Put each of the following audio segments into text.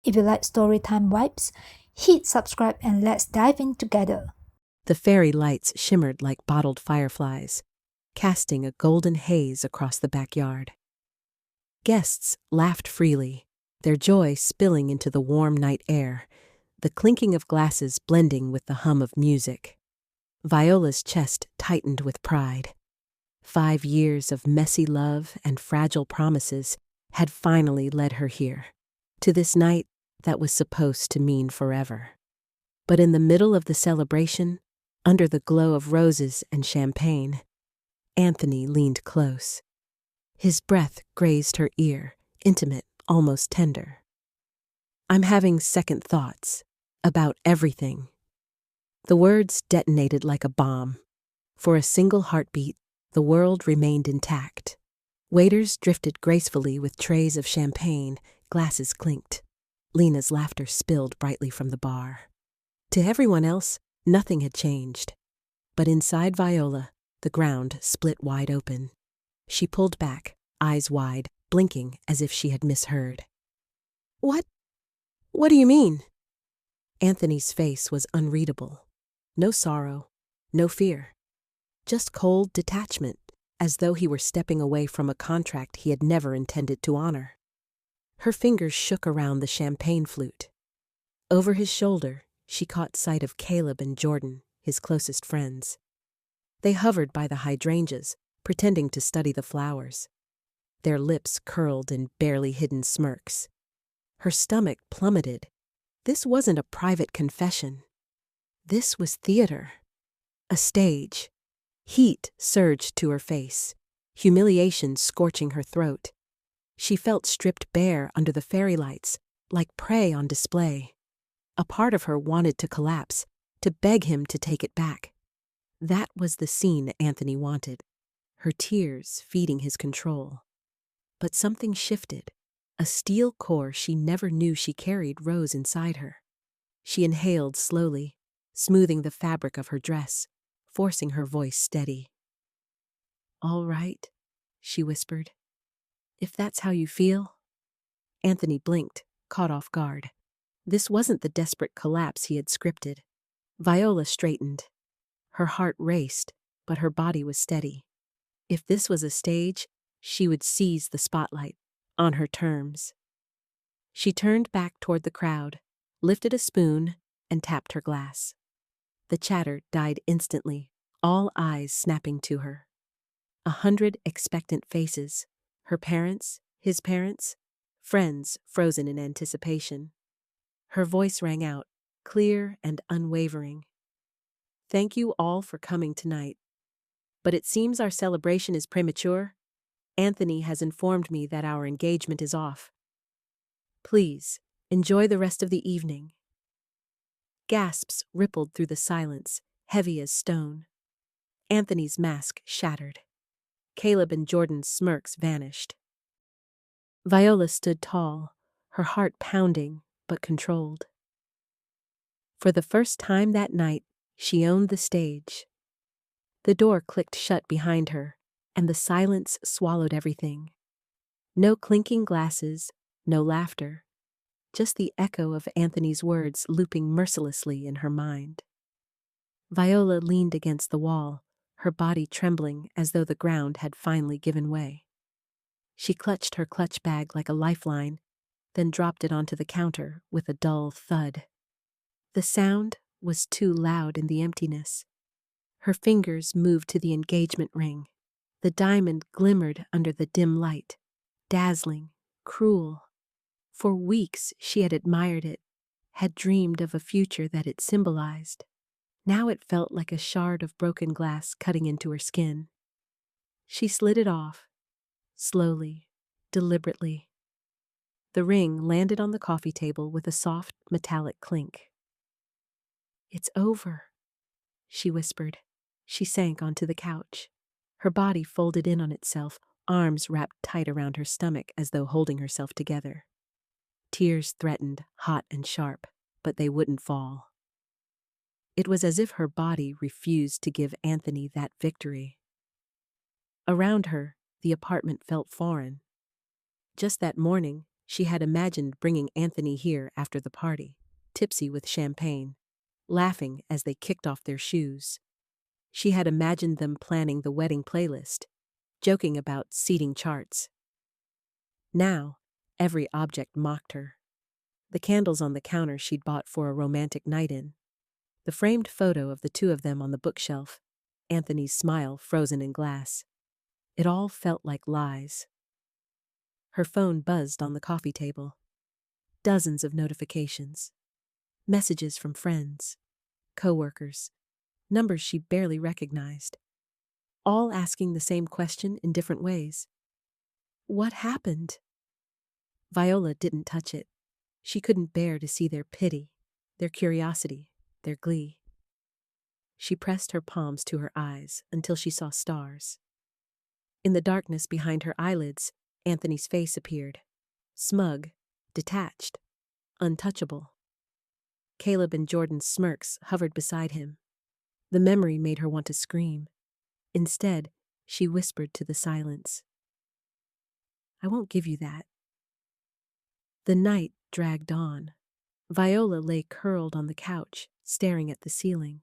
If you like storytime vibes, hit subscribe and let's dive in together. The fairy lights shimmered like bottled fireflies, casting a golden haze across the backyard. Guests laughed freely, their joy spilling into the warm night air, the clinking of glasses blending with the hum of music. Viola's chest tightened with pride. 5 years of messy love and fragile promises had finally led her here, to this night that was supposed to mean forever. But in the middle of the celebration, under the glow of roses and champagne, Anthony leaned close. His breath grazed her ear, intimate, almost tender. "I'm having second thoughts about everything." The words detonated like a bomb. For a single heartbeat, the world remained intact. Waiters drifted gracefully with trays of champagne, glasses clinked. Lena's laughter spilled brightly from the bar. To everyone else, nothing had changed. But inside Viola, the ground split wide open. She pulled back, eyes wide, blinking as if she had misheard. What do you mean?" Anthony's face was unreadable. No sorrow, no fear. Just cold detachment, as though he were stepping away from a contract he had never intended to honor. Her fingers shook around the champagne flute. Over his shoulder, she caught sight of Caleb and Jordan, his closest friends. They hovered by the hydrangeas, pretending to study the flowers. Their lips curled in barely hidden smirks. Her stomach plummeted. This wasn't a private confession. This was theater. A stage. Heat surged to her face, humiliation scorching her throat. She felt stripped bare under the fairy lights, like prey on display. A part of her wanted to collapse, to beg him to take it back. That was the scene Anthony wanted, her tears feeding his control. But something shifted. A steel core she never knew she carried rose inside her. She inhaled slowly, smoothing the fabric of her dress, forcing her voice steady. "All right," she whispered. "If that's how you feel." Anthony blinked, caught off guard. This wasn't the desperate collapse he had scripted. Viola straightened. Her heart raced, but her body was steady. If this was a stage, she would seize the spotlight, on her terms. She turned back toward the crowd, lifted a spoon, and tapped her glass. The chatter died instantly, all eyes snapping to her. 100 expectant faces, her parents, his parents, friends frozen in anticipation. Her voice rang out, clear and unwavering. "Thank you all for coming tonight. But it seems our celebration is premature. Anthony has informed me that our engagement is off. Please, enjoy the rest of the evening." Gasps rippled through the silence, heavy as stone. Anthony's mask shattered. Caleb and Jordan's smirks vanished. Viola stood tall, her heart pounding but controlled. For the first time that night, she owned the stage. The door clicked shut behind her, and the silence swallowed everything. No clinking glasses, no laughter, just the echo of Anthony's words looping mercilessly in her mind. Viola leaned against the wall, her body trembling as though the ground had finally given way. She clutched her clutch bag like a lifeline, then dropped it onto the counter with a dull thud. The sound was too loud in the emptiness. Her fingers moved to the engagement ring. The diamond glimmered under the dim light, dazzling, cruel. For weeks she had admired it, had dreamed of a future that it symbolized. Now it felt like a shard of broken glass cutting into her skin. She slid it off, slowly, deliberately. The ring landed on the coffee table with a soft, metallic clink. "It's over," she whispered. She sank onto the couch. Her body folded in on itself, arms wrapped tight around her stomach as though holding herself together. Tears threatened, hot and sharp, but they wouldn't fall. It was as if her body refused to give Anthony that victory. Around her, the apartment felt foreign. Just that morning, She had imagined bringing Anthony here after the party, tipsy with champagne, laughing as they kicked off their shoes. She had imagined them planning the wedding playlist, joking about seating charts. Now, every object mocked her. The candles on the counter she'd bought for a romantic night in, the framed photo of the two of them on the bookshelf, Anthony's smile frozen in glass. It all felt like lies. Her phone buzzed on the coffee table. Dozens of notifications. Messages from friends, coworkers, numbers she barely recognized. All asking the same question in different ways. What happened? Viola didn't touch it. She couldn't bear to see their pity, their curiosity, their glee. She pressed her palms to her eyes until she saw stars. In the darkness behind her eyelids, Anthony's face appeared. Smug, detached, untouchable. Caleb and Jordan's smirks hovered beside him. The memory made her want to scream. Instead, she whispered to the silence, "I won't give you that." The night dragged on. Viola lay curled on the couch, staring at the ceiling.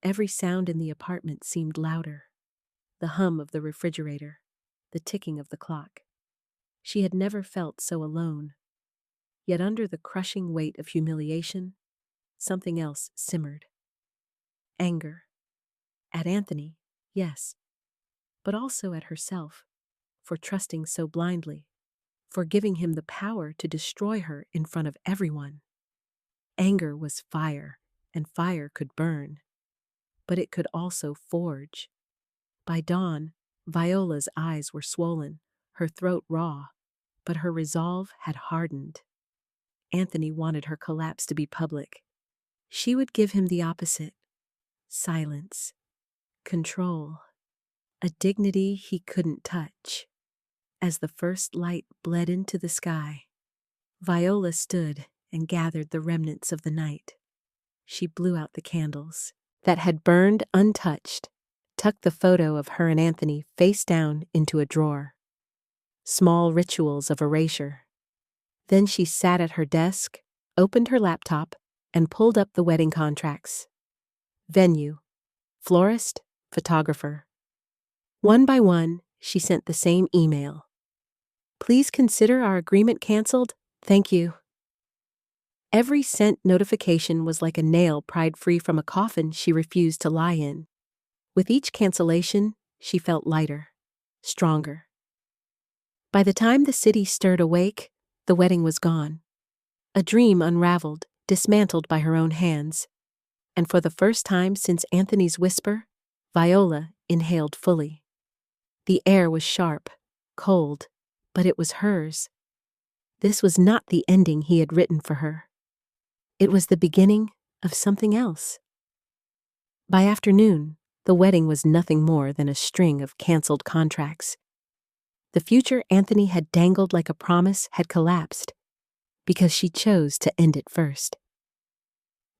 Every sound in the apartment seemed louder. The hum of the refrigerator, the ticking of the clock. She had never felt so alone. Yet under the crushing weight of humiliation, something else simmered. Anger. At Anthony, yes, but also at herself, for trusting so blindly, for giving him the power to destroy her in front of everyone. Anger was fire, and fire could burn, but it could also forge. By dawn, Viola's eyes were swollen, her throat raw, but her resolve had hardened. Anthony wanted her collapse to be public. She would give him the opposite: silence, control, a dignity he couldn't touch. As the first light bled into the sky, Viola stood and gathered the remnants of the night. She blew out the candles that had burned untouched, tucked the photo of her and Anthony face down into a drawer. Small rituals of erasure. Then she sat at her desk, opened her laptop, and pulled up the wedding contracts. Venue, florist, photographer. One by one, she sent the same email. "Please consider our agreement canceled. Thank you." Every sent notification was like a nail pried free from a coffin she refused to lie in. With each cancellation, she felt lighter, stronger. By the time the city stirred awake, the wedding was gone. A dream unraveled, dismantled by her own hands. And for the first time since Anthony's whisper, Viola inhaled fully. The air was sharp, cold, but it was hers. This was not the ending he had written for her. It was the beginning of something else. By afternoon, the wedding was nothing more than a string of canceled contracts. The future Anthony had dangled like a promise had collapsed, because she chose to end it first.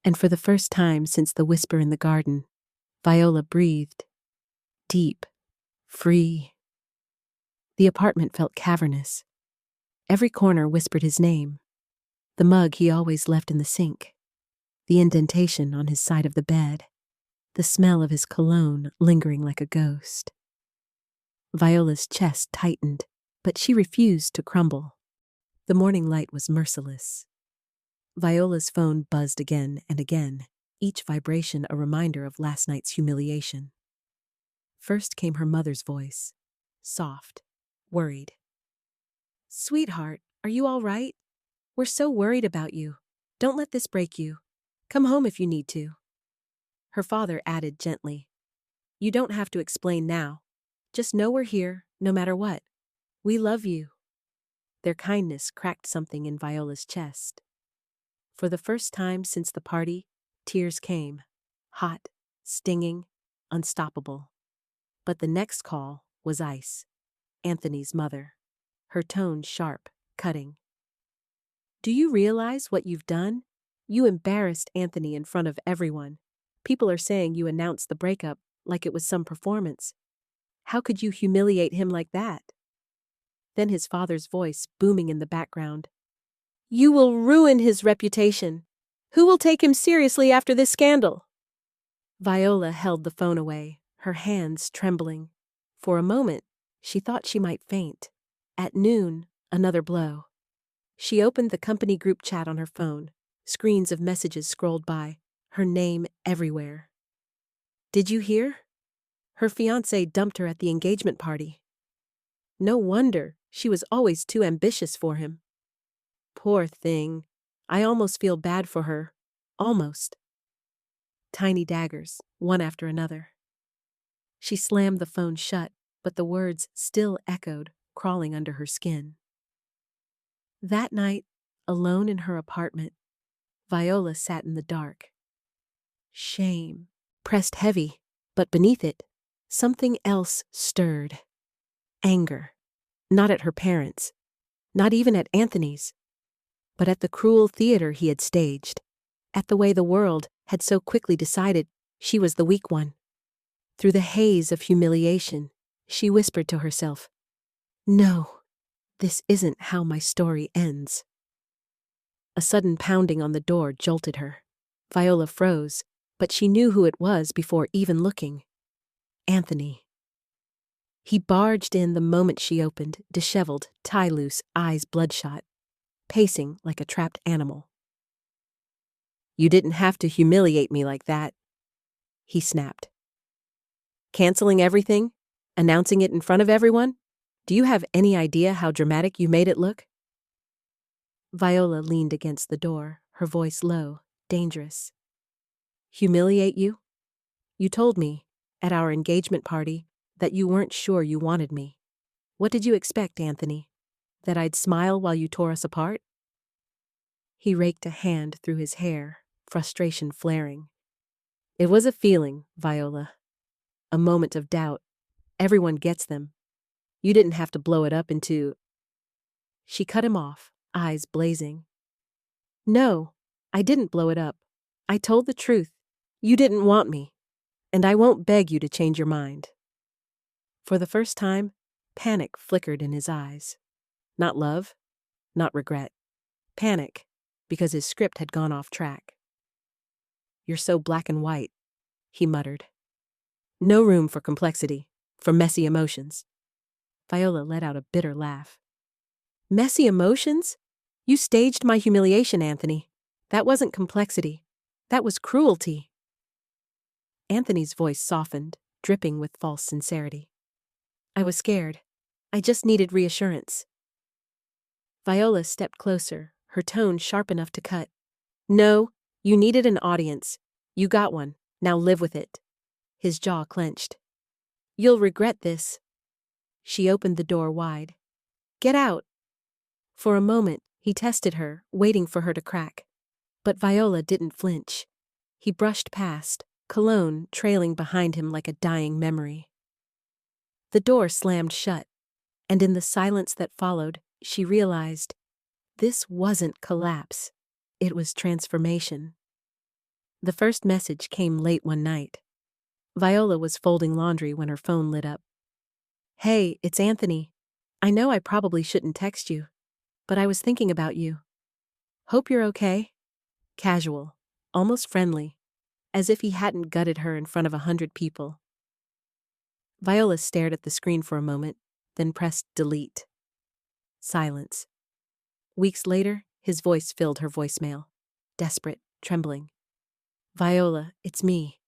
And for the first time since the whisper in the garden, Viola breathed. Deep, free. The apartment felt cavernous. Every corner whispered his name. The mug he always left in the sink. The indentation on his side of the bed. The smell of his cologne lingering like a ghost. Viola's chest tightened, but she refused to crumble. The morning light was merciless. Viola's phone buzzed again and again, each vibration a reminder of last night's humiliation. First came her mother's voice, soft, worried. "Sweetheart, are you all right? We're so worried about you. Don't let this break you. Come home if you need to." Her father added gently, "You don't have to explain now. Just know we're here, no matter what. We love you." Their kindness cracked something in Viola's chest. For the first time since the party, tears came, hot, stinging, unstoppable. But the next call was ice, Anthony's mother, her tone sharp, cutting. "Do you realize what you've done? You embarrassed Anthony in front of everyone. People are saying you announced the breakup like it was some performance. How could you humiliate him like that?" Then his father's voice booming in the background. You will ruin his reputation. Who will take him seriously after this scandal? Viola held the phone away, her hands trembling. For a moment, she thought she might faint. At noon, another blow. She opened the company group chat on her phone. Screens of messages scrolled by, her name everywhere. Did you hear? Her fiancé dumped her at the engagement party. No wonder, she was always too ambitious for him. Poor thing. I almost feel bad for her. Almost. Tiny daggers, one after another. She slammed the phone shut, but the words still echoed, crawling under her skin. That night, alone in her apartment, Viola sat in the dark. Shame pressed heavy, but beneath it, something else stirred. Anger. Not at her parents, not even at Anthony's, but at the cruel theater he had staged, at the way the world had so quickly decided she was the weak one. Through the haze of humiliation, she whispered to herself, No, this isn't how my story ends. A sudden pounding on the door jolted her. Viola froze, but she knew who it was before even looking. Anthony. He barged in the moment she opened, disheveled, tie loose, eyes bloodshot, pacing like a trapped animal. You didn't have to humiliate me like that, he snapped. Canceling everything? Announcing it in front of everyone? Do you have any idea how dramatic you made it look? Viola leaned against the door, her voice low, dangerous. Humiliate you? You told me, at our engagement party, that you weren't sure you wanted me. What did you expect, Anthony? That I'd smile while you tore us apart? He raked a hand through his hair, frustration flaring. It was a feeling, Viola. A moment of doubt. Everyone gets them. You didn't have to blow it up into... She cut him off, eyes blazing. No, I didn't blow it up. I told the truth. You didn't want me. And I won't beg you to change your mind. For the first time, panic flickered in his eyes. Not love, not regret. Panic, because his script had gone off track. You're so black and white, he muttered. No room for complexity, for messy emotions. Viola let out a bitter laugh. Messy emotions? You staged my humiliation, Anthony. That wasn't complexity. That was cruelty. Anthony's voice softened, dripping with false sincerity. I was scared. I just needed reassurance. Viola stepped closer, her tone sharp enough to cut. No, you needed an audience. You got one. Now live with it. His jaw clenched. You'll regret this. She opened the door wide. Get out. For a moment, he tested her, waiting for her to crack. But Viola didn't flinch. He brushed past, cologne trailing behind him like a dying memory. The door slammed shut, and in the silence that followed, she realized this wasn't collapse. It was transformation. The first message came late one night. Viola was folding laundry when her phone lit up. Hey, it's Anthony. I know I probably shouldn't text you, but I was thinking about you. Hope you're okay. Casual, almost friendly, as if he hadn't gutted her in front of 100 people. Viola stared at the screen for a moment, then pressed delete. Silence. Weeks later, his voice filled her voicemail. Desperate, trembling. Viola, it's me.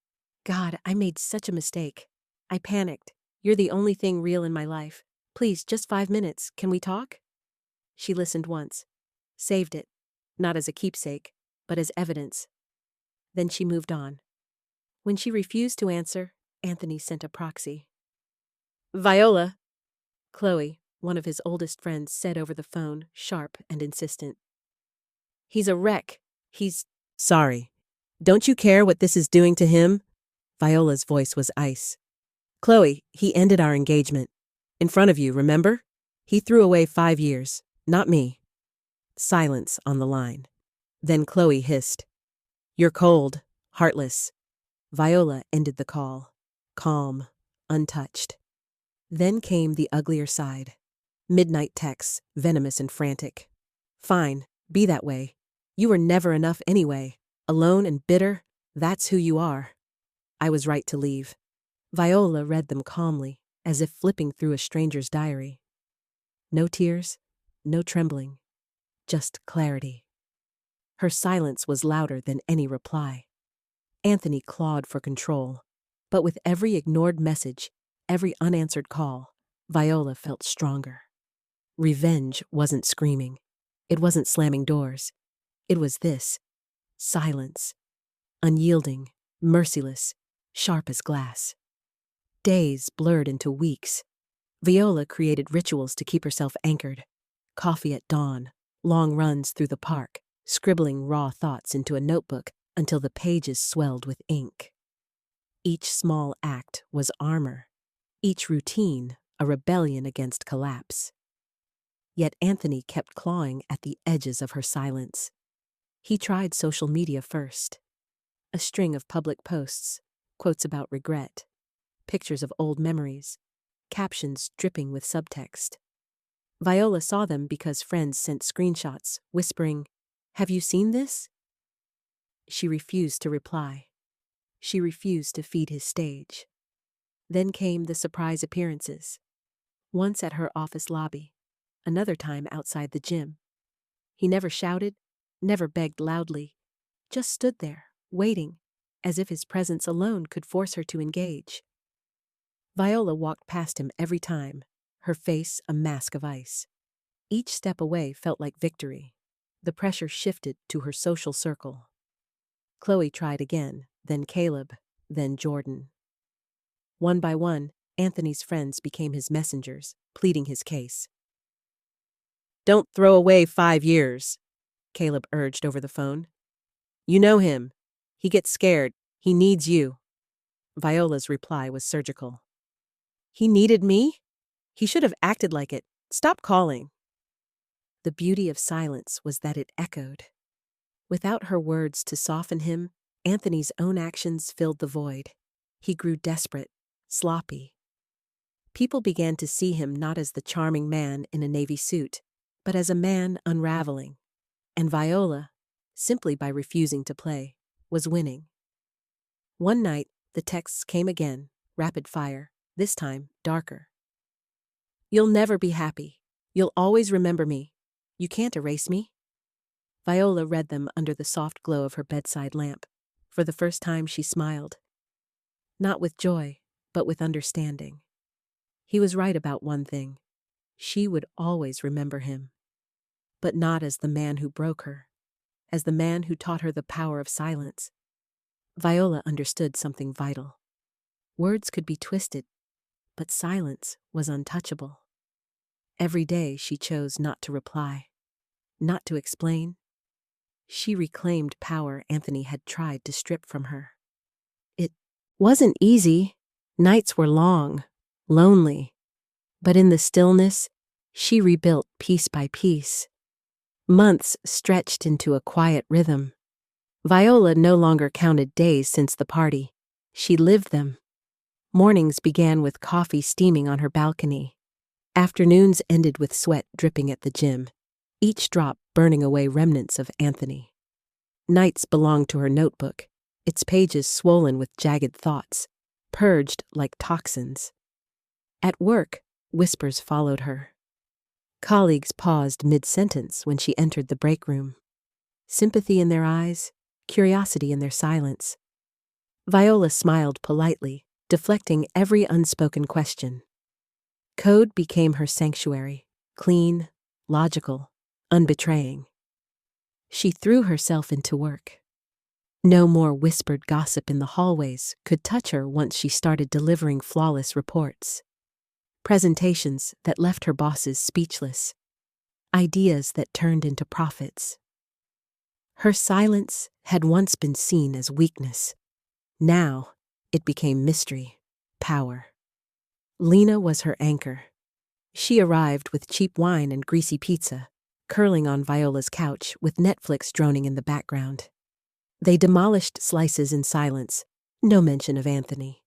God, I made such a mistake. I panicked. You're the only thing real in my life. Please, just 5 minutes. Can we talk? She listened once. Saved it. Not as a keepsake, but as evidence. Then she moved on. When she refused to answer, Anthony sent a proxy. Viola, Chloe, one of his oldest friends, said over the phone, sharp and insistent. He's a wreck. He's... Sorry. Don't you care what this is doing to him? Viola's voice was ice. Chloe, he ended our engagement. In front of you, remember? He threw away 5 years, not me. Silence on the line. Then Chloe hissed. You're cold, heartless. Viola ended the call, calm, untouched. Then came the uglier side. Midnight texts, venomous and frantic. Fine, be that way. You were never enough anyway. Alone and bitter, that's who you are. I was right to leave. Viola read them calmly, as if flipping through a stranger's diary. No tears, no trembling, just clarity. Her silence was louder than any reply. Anthony clawed for control, but with every ignored message, every unanswered call, Viola felt stronger. Revenge wasn't screaming. It wasn't slamming doors. It was this: silence. Unyielding, merciless, sharp as glass. Days blurred into weeks. Viola created rituals to keep herself anchored. Coffee at dawn, long runs through the park, scribbling raw thoughts into a notebook until the pages swelled with ink. Each small act was armor. Each routine a rebellion against collapse. Yet Anthony kept clawing at the edges of her silence. He tried social media first. A string of public posts, quotes about regret, pictures of old memories, captions dripping with subtext. Viola saw them because friends sent screenshots, whispering, "Have you seen this?" She refused to reply. She refused to feed his stage. Then came the surprise appearances. Once at her office lobby, another time outside the gym. He never shouted, never begged loudly, just stood there, waiting, as if his presence alone could force her to engage. Viola walked past him every time, her face a mask of ice. Each step away felt like victory. The pressure shifted to her social circle. Chloe tried again, then Caleb, then Jordan. One by one, Anthony's friends became his messengers, pleading his case. "Don't throw away 5 years," Caleb urged over the phone. "You know him. He gets scared. He needs you." Viola's reply was surgical. "He needed me? He should have acted like it. Stop calling." The beauty of silence was that it echoed. Without her words to soften him, Anthony's own actions filled the void. He grew desperate, sloppy. People began to see him not as the charming man in a navy suit, but as a man unraveling. And Viola, simply by refusing to play, was winning. One night, the texts came again, rapid fire, this time darker. "You'll never be happy. You'll always remember me. You can't erase me." Viola read them under the soft glow of her bedside lamp. For the first time she smiled. Not with joy, but with understanding. He was right about one thing. She would always remember him. But not as the man who broke her, as the man who taught her the power of silence. Viola understood something vital. Words could be twisted, but silence was untouchable. Every day she chose not to reply, not to explain. She reclaimed power Anthony had tried to strip from her. It wasn't easy. Nights were long, lonely. But in the stillness, she rebuilt piece by piece. Months stretched into a quiet rhythm. Viola no longer counted days since the party. She lived them. Mornings began with coffee steaming on her balcony. Afternoons ended with sweat dripping at the gym, each drop burning away remnants of Anthony. Nights belonged to her notebook, its pages swollen with jagged thoughts, purged like toxins. At work, whispers followed her. Colleagues paused mid-sentence when she entered the break room. Sympathy in their eyes, curiosity in their silence. Viola smiled politely, deflecting every unspoken question. Code became her sanctuary, clean, logical, unbetraying. She threw herself into work. No more whispered gossip in the hallways could touch her once she started delivering flawless reports. Presentations that left her bosses speechless. Ideas that turned into profits. Her silence had once been seen as weakness. Now, it became mystery, power. Lena was her anchor. She arrived with cheap wine and greasy pizza, curling on Viola's couch with Netflix droning in the background. They demolished slices in silence, no mention of Anthony.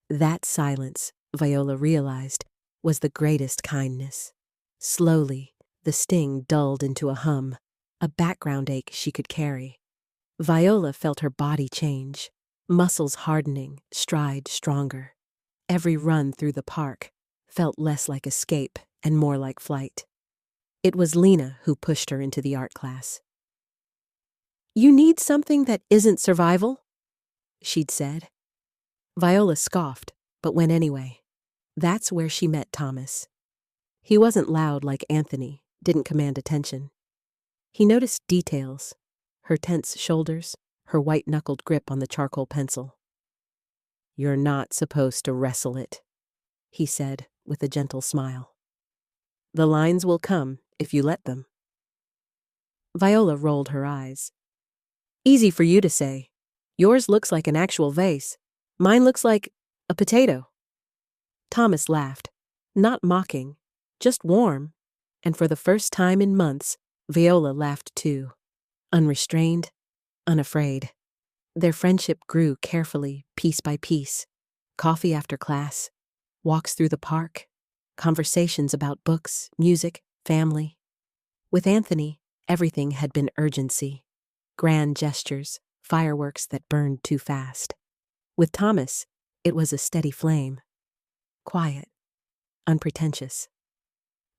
That silence, Viola realized, was the greatest kindness. Slowly, the sting dulled into a hum, a background ache she could carry. Viola felt her body change, muscles hardening, stride stronger. Every run through the park felt less like escape and more like flight. It was Lena who pushed her into the art class. "You need something that isn't survival?" she'd said. Viola scoffed, but went anyway. That's where she met Thomas. He wasn't loud like Anthony, didn't command attention. He noticed details: her tense shoulders, her white-knuckled grip on the charcoal pencil. "You're not supposed to wrestle it," he said with a gentle smile. "The lines will come if you let them." Viola rolled her eyes. "Easy for you to say. Yours looks like an actual vase. Mine looks like a potato." Thomas laughed, not mocking, just warm, and for the first time in months, Viola laughed too, unrestrained, unafraid. Their friendship grew carefully, piece by piece. Coffee after class, walks through the park, conversations about books, music, family. With Anthony, everything had been urgency, grand gestures, fireworks that burned too fast. With Thomas, it was a steady flame, quiet, unpretentious.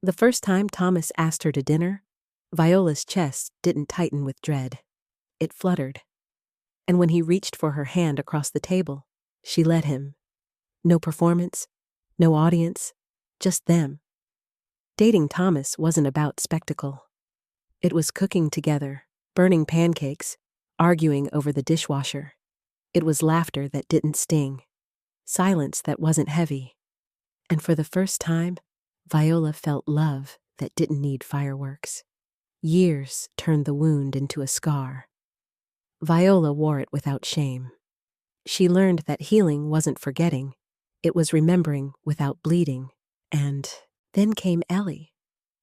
The first time Thomas asked her to dinner, Viola's chest didn't tighten with dread. It fluttered. And when he reached for her hand across the table, she let him. No performance, no audience, just them. Dating Thomas wasn't about spectacle. It was cooking together, burning pancakes, arguing over the dishwasher. It was laughter that didn't sting, silence that wasn't heavy. And for the first time, Viola felt love that didn't need fireworks. Years turned the wound into a scar. Viola wore it without shame. She learned that healing wasn't forgetting, it was remembering without bleeding. And then came Ellie,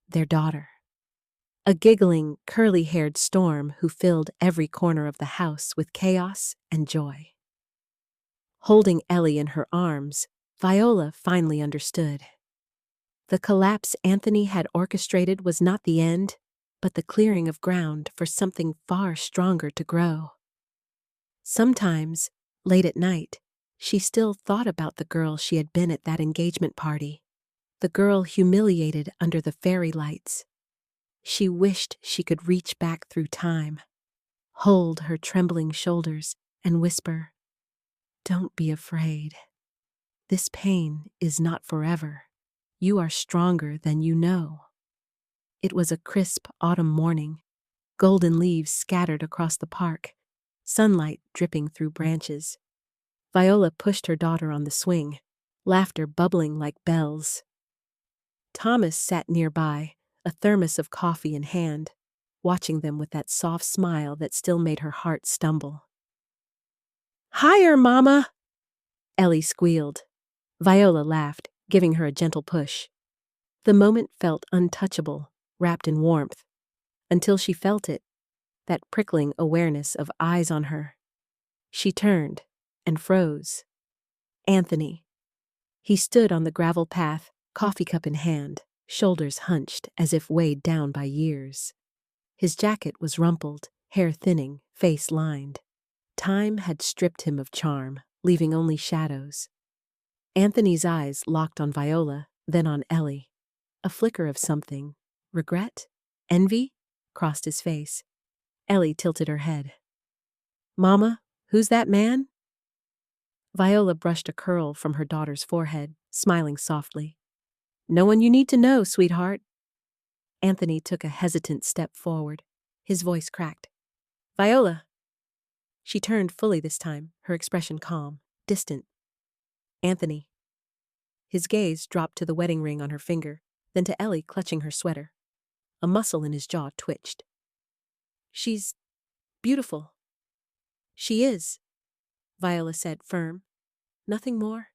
their daughter. A giggling, curly-haired storm who filled every corner of the house with chaos and joy. Holding Ellie in her arms, Viola finally understood. The collapse Anthony had orchestrated was not the end, but the clearing of ground for something far stronger to grow. Sometimes, late at night, she still thought about the girl she had been at that engagement party, the girl humiliated under the fairy lights. She wished she could reach back through time, hold her trembling shoulders, and whisper, "Don't be afraid. This pain is not forever. You are stronger than you know." It was a crisp autumn morning, golden leaves scattered across the park, sunlight dripping through branches. Viola pushed her daughter on the swing, laughter bubbling like bells. Thomas sat nearby, a thermos of coffee in hand, watching them with that soft smile that still made her heart stumble. "Higher, Mama!" Ellie squealed. Viola laughed, giving her a gentle push. The moment felt untouchable, wrapped in warmth, until she felt it, that prickling awareness of eyes on her. She turned and froze. Anthony. He stood on the gravel path, coffee cup in hand, shoulders hunched as if weighed down by years. His jacket was rumpled, hair thinning, face lined. Time had stripped him of charm, leaving only shadows. Anthony's eyes locked on Viola, then on Ellie. A flicker of something, regret, envy, crossed his face. Ellie tilted her head. "Mama, who's that man?" Viola brushed a curl from her daughter's forehead, smiling softly. "No one you need to know, sweetheart." Anthony took a hesitant step forward. His voice cracked. "Viola." She turned fully this time, her expression calm, distant. "Anthony." His gaze dropped to the wedding ring on her finger, then to Ellie clutching her sweater. A muscle in his jaw twitched. "She's beautiful." "She is," Viola said, firm. "Nothing more."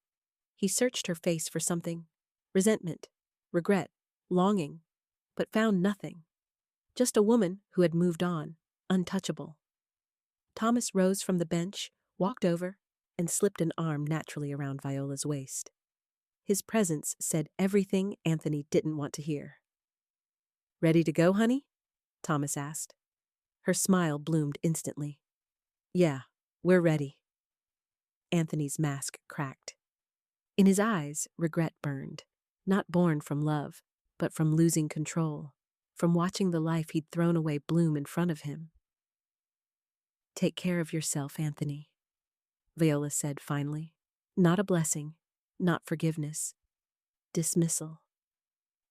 He searched her face for something. Resentment, regret, longing, but found nothing. Just a woman who had moved on, untouchable. Thomas rose from the bench, walked over, and slipped an arm naturally around Viola's waist. His presence said everything Anthony didn't want to hear. Ready to go, honey? Thomas asked. Her smile bloomed instantly. Yeah, we're ready. Anthony's mask cracked. In his eyes, regret burned, not born from love, but from losing control, from watching the life he'd thrown away bloom in front of him. Take care of yourself, Anthony, Viola said finally. Not a blessing, not forgiveness, dismissal.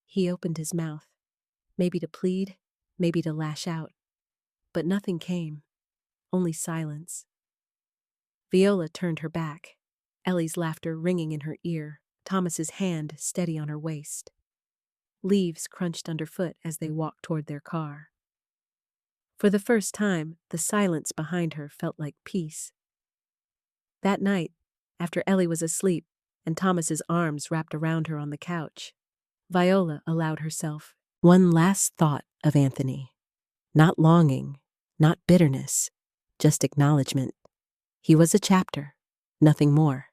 He opened his mouth, maybe to plead, maybe to lash out, but nothing came, only silence. Viola turned her back, Ellie's laughter ringing in her ear, Thomas's hand steady on her waist. Leaves crunched underfoot as they walked toward their car. For the first time, the silence behind her felt like peace. That night, after Ellie was asleep and Thomas's arms wrapped around her on the couch, Viola allowed herself one last thought of Anthony. Not longing, not bitterness, just acknowledgement. He was a chapter, nothing more,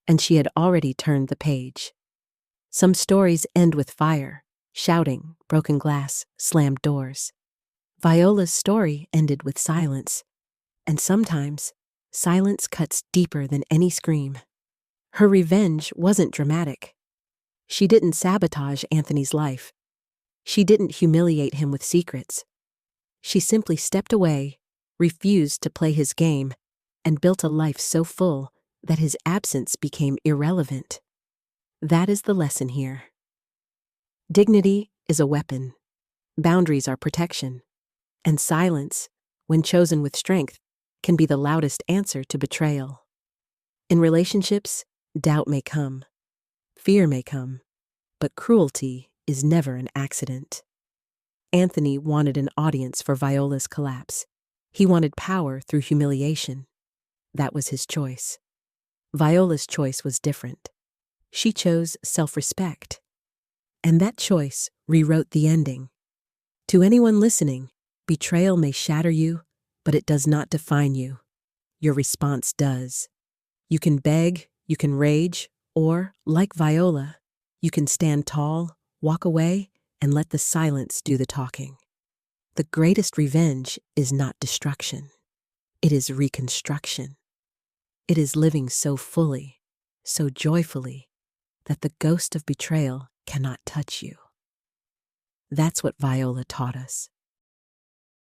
and she had already turned the page. Some stories end with fire, shouting, broken glass, slammed doors. Viola's story ended with silence, and sometimes silence cuts deeper than any scream. Her revenge wasn't dramatic. She didn't sabotage Anthony's life. She didn't humiliate him with secrets. She simply stepped away, refused to play his game, and built a life so full that his absence became irrelevant. That is the lesson here. Dignity is a weapon. Boundaries are protection. And silence, when chosen with strength, can be the loudest answer to betrayal. In relationships, doubt may come, fear may come, but cruelty is never an accident. Anthony wanted an audience for Viola's collapse. He wanted power through humiliation. That was his choice. Viola's choice was different. She chose self-respect. And that choice rewrote the ending. To anyone listening, betrayal may shatter you, but it does not define you. Your response does. You can beg, you can rage, or, like Viola, you can stand tall, walk away, and let the silence do the talking. The greatest revenge is not destruction. It is reconstruction. It is living so fully, so joyfully, that the ghost of betrayal cannot touch you. That's what Viola taught us.